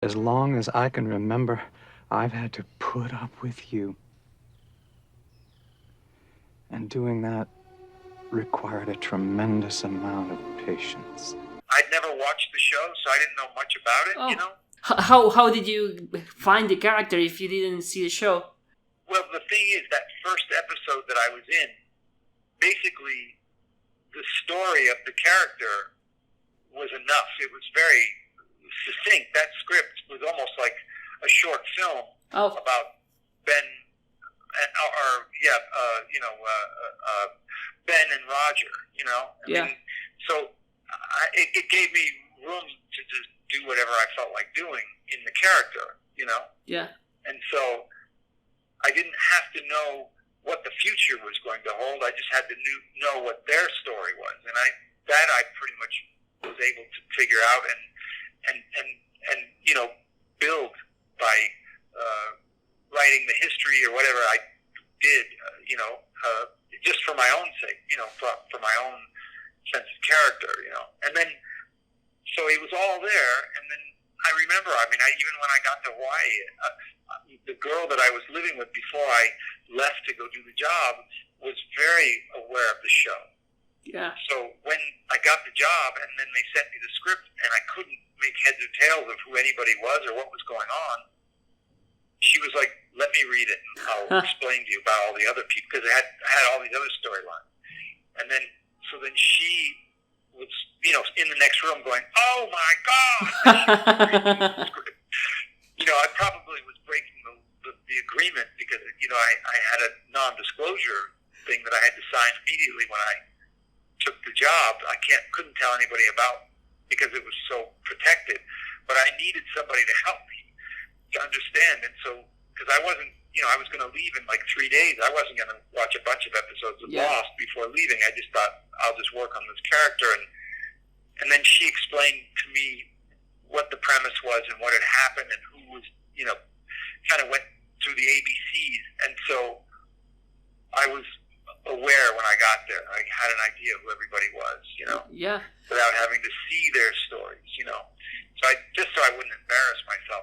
As long as I can remember, I've had to put up with you. And doing that required a tremendous amount of patience. I'd never watched the show, so I didn't know much about it, Oh. you know? How did you find the character if you didn't see the show? Well, the thing is, that first episode that I was in, basically, the story of the character was enough. It was very succinct. That script was almost like a short film about Ben, Ben and Roger, you know? I mean, so it gave me room to just do whatever I felt like doing in the character, you know? Yeah. And so I didn't have to know what the future was going to hold. I just had to know what their story was. And I pretty much was able to figure out and you know, build by writing the history or whatever I did, just for my own sake, you know, for my own sense of character, you know. And then, so it was all there. And then I remember, I mean, even when I got to Hawaii, the girl that I was living with before I left to go do the job was very aware of the show. Yeah. So when I got the job and then they sent me the script and I couldn't make heads or tails of who anybody was or what was going on, she was like, let me read it and I'll explain to you about all the other people, because I had all these other storylines. And then, so then she was, you know, in the next room going, oh my God! You know, I probably was breaking the agreement because, you know, I had a non-disclosure thing that I had to sign immediately when I took the job. I couldn't tell anybody about because it was so protected. But I needed somebody to help me to understand. And so, because I wasn't, you know, I was going to leave in like 3 days. I wasn't going to watch a bunch of episodes of Lost before leaving. I just thought, I'll just work on this character. And then she explained to me what the premise was and what had happened and who was, you know, kind of went through the ABCs. And so I was aware when I got there. I had an idea of who everybody was, you know, without having to see their stories, you know. So so I wouldn't embarrass myself.